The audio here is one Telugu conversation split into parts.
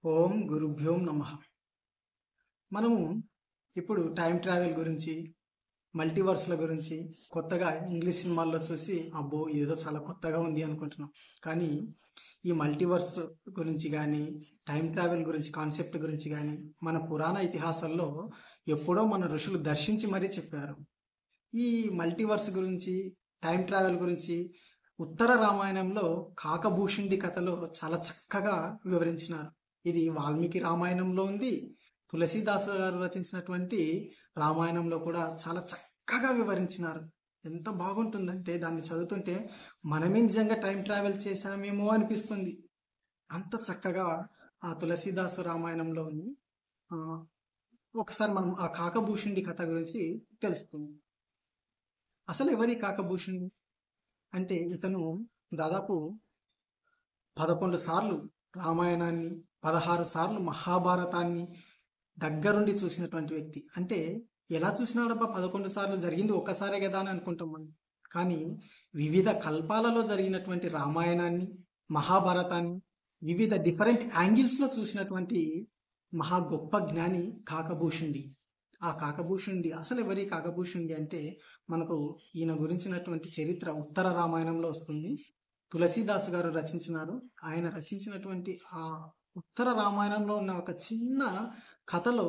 ఓం గురుభ్యో నమః. మనము ఇప్పుడు టైం ట్రావెల్ గురించి, మల్టీవర్స్ల గురించి కొత్తగా ఇంగ్లీష్ సినిమాల్లో చూసి అబ్బో ఇదేదో చాలా కొత్తగా ఉంది అనుకుంటున్నాం. కానీ ఈ మల్టీవర్స్ గురించి కానీ, టైం ట్రావెల్ గురించి కాన్సెప్ట్ గురించి కానీ మన పురాణ ఇతిహాసాల్లో ఎప్పుడో మన ఋషులు దర్శించి మరీ చెప్పారు. ఈ మల్టీవర్స్ గురించి, టైం ట్రావెల్ గురించి ఉత్తర రామాయణంలో కాకభూషుండి కథలో చాలా చక్కగా వివరించినారు. ఇది వాల్మీకి రామాయణంలో ఉంది. తులసీదాసు గారు రచించినటువంటి రామాయణంలో కూడా చాలా చక్కగా వివరించినారు. ఎంత బాగుంటుందంటే దాన్ని చదువుతుంటే మనమే నిజంగా టైం ట్రావెల్ చేశామేమో అనిపిస్తుంది. అంత చక్కగా ఆ తులసీదాసు రామాయణంలో ఉంది. ఒకసారి మనం ఆ కాకభూషుండి కథ గురించి తెలుస్తుంది. అసలు ఎవరి కాకభూషుండి అంటే ఇతను దాదాపు 11 సార్లు రామాయణాన్ని, 16 సార్లు మహాభారతాన్ని దగ్గరుండి చూసినటువంటి వ్యక్తి. అంటే ఎలా చూసినాడబ్బా 11 సార్లు, జరిగింది ఒక్కసారే కదా అని అనుకుంటాం మనం. కానీ వివిధ కల్పాలలో జరిగినటువంటి రామాయణాన్ని, మహాభారతాన్ని వివిధ డిఫరెంట్ యాంగిల్స్లో చూసినటువంటి మహా గొప్ప జ్ఞాని కాకభూషుండి. ఆ కాకభూషుండి అసలు ఎవరి కాకభూషుండి అంటే మనకు ఈయన గురించినటువంటి చరిత్ర ఉత్తర రామాయణంలో వస్తుంది. తులసీదాసు గారు రచించినారు. ఆయన రచించినటువంటి ఆ ఉత్తర రామాయణంలో ఉన్న ఒక చిన్న కథలో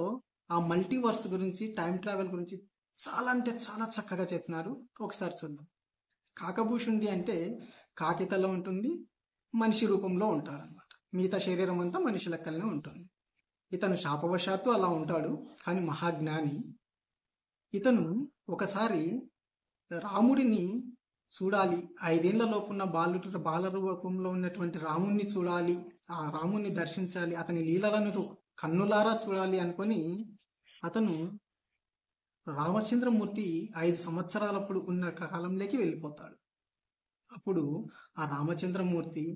ఆ మల్టీవర్స్ గురించి, టైం ట్రావెల్ గురించి చాలా అంటే చాలా చక్కగా చెప్పినారు. ఒకసారి చూద్దాం. కాకభూషుండి అంటే కాకితలో ఉంటుంది, మనిషి రూపంలో ఉంటాడనమాట. మిగతా శరీరం అంతా మనిషి లెక్కలనే ఉంటుంది. ఇతను శాపవశాత్తు అలా ఉంటాడు, కానీ మహాజ్ఞాని. ఇతను ఒకసారి రాముడిని చూడాలి, 5 ఏళ్ల లోపున్న బాల రూపంలో ఉన్నటువంటి రాముణ్ణి చూడాలి, ఆ రాముణ్ణి దర్శించాలి, అతని లీలలను కన్నులారా చూడాలి అనుకొని అతను రామచంద్రమూర్తి 5 సంవత్సరాలప్పుడు ఉన్న కాలంలోకి వెళ్ళిపోతాడు. అప్పుడు ఆ రామచంద్రమూర్తి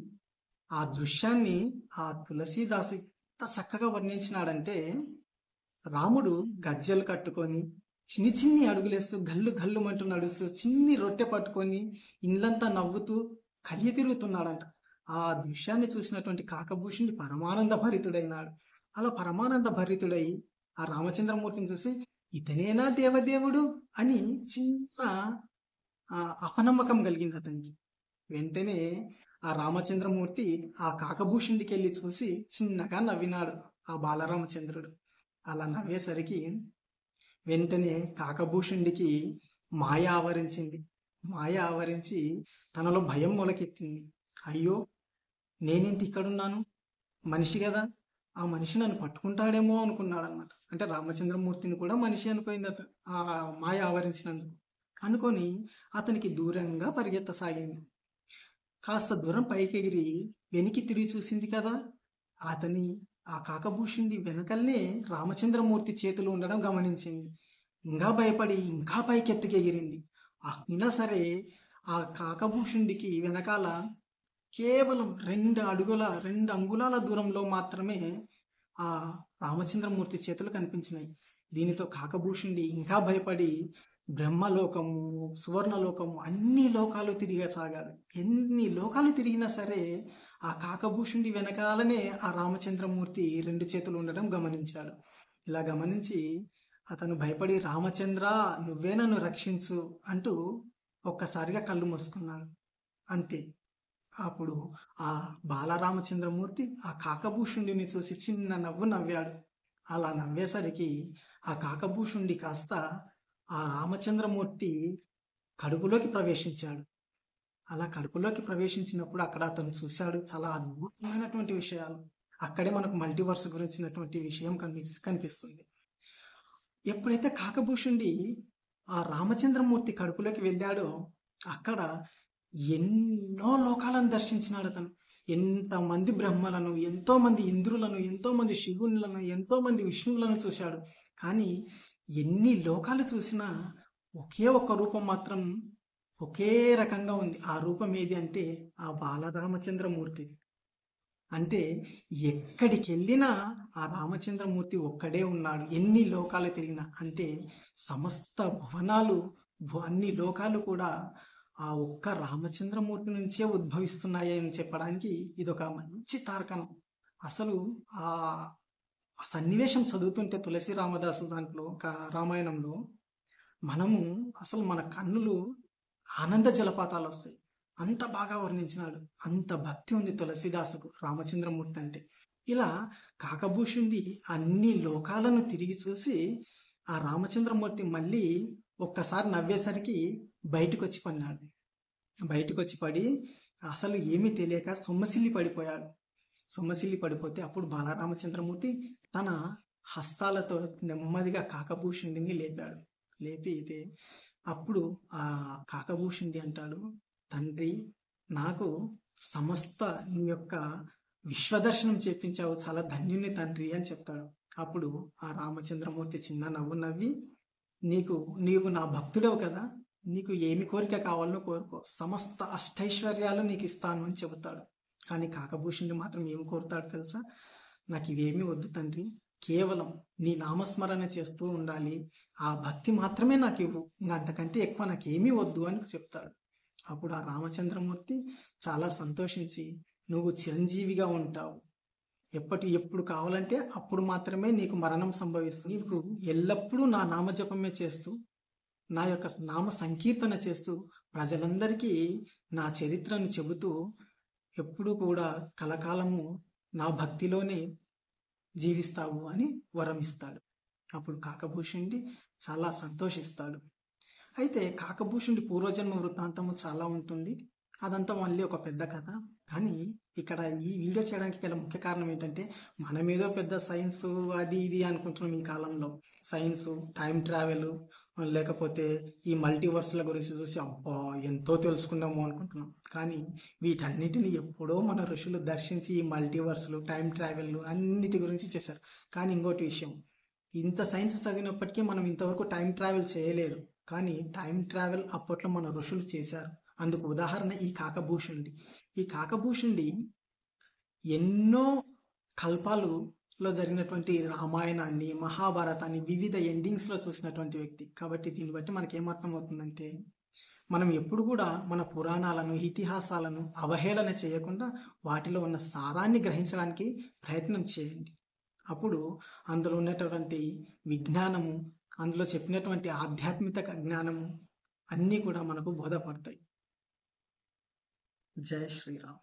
ఆ దృశ్యాన్ని ఆ తులసీదాసు ఎంత చక్కగా వర్ణించినాడంటే, రాముడు గజ్జలు కట్టుకొని చిన్ని చిన్ని అడుగులేస్తూ గల్లు గల్లుమంటూ నడుస్తూ చిన్ని రొట్టె పట్టుకొని ఇండ్లంతా నవ్వుతూ కయ్య తిరుగుతున్నాడంట. ఆ దృశ్యాన్ని చూసినటువంటి కాకభూషుని పరమానంద భరితుడైనాడు. అలా పరమానంద భరితుడై ఆ రామచంద్రమూర్తిని చూసి ఇతనేనా దేవదేవుడు అని చిన్న అపనమ్మకం కలిగింది అతనికి. వెంటనే ఆ రామచంద్రమూర్తి ఆ కాకభూషుడికి వెళ్ళి చూసి చిన్నగా నవ్వినాడు ఆ బాలరామచంద్రుడు. అలా నవ్వేసరికి వెంటనే కాకభూషుడికి మాయ ఆవరించింది. మాయ ఆవరించి తనలో భయం మొలకెత్తింది. అయ్యో, నేనేంటి ఇక్కడున్నాను? మనిషి కదా, ఆ మనిషి నన్ను పట్టుకుంటాడేమో అనుకున్నాడు అన్నమాట. అంటే రామచంద్రమూర్తిని కూడా మనిషి అనుకోయింది అతను ఆ మాయ ఆవరించినందుకు. అనుకొని అతనికి దూరంగా పరిగెత్తసాగింది. కాస్త దూరం పైకి ఎగిరి వెనక్కి తిరిగి చూసింది కదా, అతని ఆ కాకభూషుడి వెనకల్నే రామచంద్రమూర్తి చేతులు ఉండడం గమనించింది. ఇంకా భయపడి ఇంకా పైకెత్తుకి ఎగిరింది. అయినా సరే ఆ కాకభూషుడికి వెనకాల కేవలం 2 అంగుళాల దూరంలో మాత్రమే ఆ రామచంద్రమూర్తి చేతులు కనిపించినాయి. దీనితో కాకభూషుడి ఇంకా భయపడి బ్రహ్మలోకము, సువర్ణలోకము అన్ని లోకాలు తిరిగసాగాడు. ఎన్ని లోకాలు తిరిగినా సరే ఆ కాకభూషుడి వెనకాలనే ఆ రామచంద్రమూర్తి 2 చేతులు ఉండడం గమనించాడు. ఇలా గమనించి అతను భయపడి రామచంద్ర నువ్వే నన్ను రక్షించు అంటూ ఒక్కసారిగా కళ్ళు మూసుకున్నాడు. అంతే. అప్పుడు ఆ బాలరామచంద్రమూర్తి ఆ కాకభూషుడిని చూసి చిన్న నవ్వు నవ్వాడు. అలా నవ్వేసరికి ఆ కాకభూషుడి కాస్త ఆ రామచంద్రమూర్తి కడుపులోకి ప్రవేశించాడు. అలా కడుపులోకి ప్రవేశించినప్పుడు అక్కడ అతను చూశాడు చాలా అద్భుతమైనటువంటి విషయాలు. అక్కడే మనకు మల్టీవర్స్ గురించినటువంటి విషయం కనిపిస్తుంది. ఎప్పుడైతే కాకభూషుడి ఆ రామచంద్రమూర్తి కడుపులోకి వెళ్ళాడో అక్కడ ఎన్నో లోకాలను దర్శించినాడు అతను. ఎంతమంది బ్రహ్మలను, ఎంతో మంది ఇంద్రులను, ఎంతో మంది శివులను, ఎంతో మంది విష్ణువులను చూశాడు. కానీ ఎన్ని లోకాలు చూసినా ఒకే ఒక్క రూపం మాత్రం ఒకే రకంగా ఉంది. ఆ రూపం ఏది అంటే ఆ బాలరామచంద్రమూర్తి. అంటే ఎక్కడికి వెళ్ళినా ఆ రామచంద్రమూర్తి ఒక్కడే ఉన్నాడు. ఎన్ని లోకాలు తిరిగినా, అంటే సమస్త భువనాలు, అన్ని లోకాలు కూడా ఆ ఒక్క రామచంద్రమూర్తి నుంచే ఉద్భవిస్తున్నాయి అని చెప్పడానికి ఇదొక మంచి తార్కణం. అసలు ఆ ఆ సన్నివేశం చదువుతుంటే తులసి రామదాసు దాంట్లో రామాయణంలో మనము అసలు మన కన్నులు ఆనంద జలపాతాలు వస్తాయి. అంత బాగా వర్ణించినాడు. అంత భక్తి ఉంది తులసిదాసుకు రామచంద్రమూర్తి అంటే. ఇలా కాకభూషుండి అన్ని లోకాలను తిరిగి చూసి ఆ రామచంద్రమూర్తి మళ్ళీ ఒక్కసారి నవ్వేసరికి బయటకొచ్చి పడినాడు. బయటకొచ్చి పడి అసలు ఏమీ తెలియక సొమ్మసిల్లి పడిపోయాడు. సొమ్మసిల్లి పడిపోతే అప్పుడు బాలరామచంద్రమూర్తి తన హస్తాలతో నెమ్మదిగా కాకభూషుడిని లేపాడు. లేపి అయితే అప్పుడు ఆ కాకభూషుడి అంటాడు, తండ్రి నాకు సమస్త నీ యొక్క విశ్వదర్శనం చేపించావు, చాలా ధన్యుని తండ్రి అని చెప్తాడు. అప్పుడు ఆ రామచంద్రమూర్తి చిన్న నవ్వు నవ్వి, నీవు నా భక్తుడవు కదా, నీకు ఏమి కోరిక కావాలనో కోరుకో, సమస్త అష్టైశ్వర్యాలు నీకు ఇస్తాను అని చెబుతాడు. కానీ కాకభూషుడి మాత్రం ఏం కోరుతాడు తెలుసా? నాకు ఇవేమీ వద్దు తండ్రి, కేవలం నీ నామస్మరణ చేస్తూ ఉండాలి, ఆ భక్తి మాత్రమే నాకు ఇవ్వు, ఇంకా అంతకంటే ఎక్కువ నాకేమీ వద్దు అని చెప్తాడు. అప్పుడు ఆ రామచంద్రమూర్తి చాలా సంతోషించి, నువ్వు చిరంజీవిగా ఉంటావు, ఎప్పుడు కావాలంటే అప్పుడు మాత్రమే నీకు మరణం సంభవిస్తుంది, నీకు ఎల్లప్పుడూ నా నామజపమే చేస్తూ నా యొక్క నామ సంకీర్తన చేస్తూ ప్రజలందరికీ నా చరిత్రను చెబుతూ ఎప్పుడూ కూడా కలకాలము నా భక్తిలోనే జీవిస్తావు అని వరం ఇస్తాడు. అప్పుడు కాకభూషుడి చాలా సంతోషిస్తాడు. అయితే కాకభూషుడి పూర్వజన్మ వృత్తాంతము చాలా ఉంటుంది, అదంతా మళ్ళీ ఒక పెద్ద కథ. కానీ ఇక్కడ ఈ వీడియో చేయడానికి గల ముఖ్య కారణం ఏంటంటే, మనమేదో పెద్ద సైన్స్ అది ఇది అనుకుంటున్నాం ఈ కాలంలో. సైన్స్, టైం ట్రావెల్, లేకపోతే ఈ మల్టీవర్స్ల గురించి చూసి అబ్బా ఎంతో తెలుసుకున్నాము అనుకుంటున్నాం. కానీ వీటన్నిటిని ఎప్పుడో మన ఋషులు దర్శించి ఈ మల్టీవర్స్లు, టైం ట్రావెల్ అన్నిటి గురించి చేశారు. కానీ ఇంకోటి విషయం, ఇంత సైన్స్ చదివినప్పటికీ మనం ఇంతవరకు టైం ట్రావెల్ చేయలేదు. కానీ టైం ట్రావెల్ అప్పట్లో మన ఋషులు చేశారు. అందుకు ఉదాహరణ ఈ కాకభూషుడి. ఈ కాకభూషుడి ఎన్నో కల్పాలలో జరిగినటువంటి రామాయణాన్ని, మహాభారతాన్ని వివిధ ఎండింగ్స్లో చూసినటువంటి వ్యక్తి. కాబట్టి దీన్ని బట్టి మనకి ఏమర్థం అవుతుందంటే, మనం ఎప్పుడు కూడా మన పురాణాలను, ఇతిహాసాలను అవహేళన చేయకుండా వాటిలో ఉన్న సారాన్ని గ్రహించడానికి ప్రయత్నం చేయండి. అప్పుడు అందులో ఉన్నటువంటి విజ్ఞానము, అందులో చెప్పినటువంటి ఆధ్యాత్మిక జ్ఞానము అన్నీ కూడా మనకు బోధపడతాయి. జై శ్రీరామ్.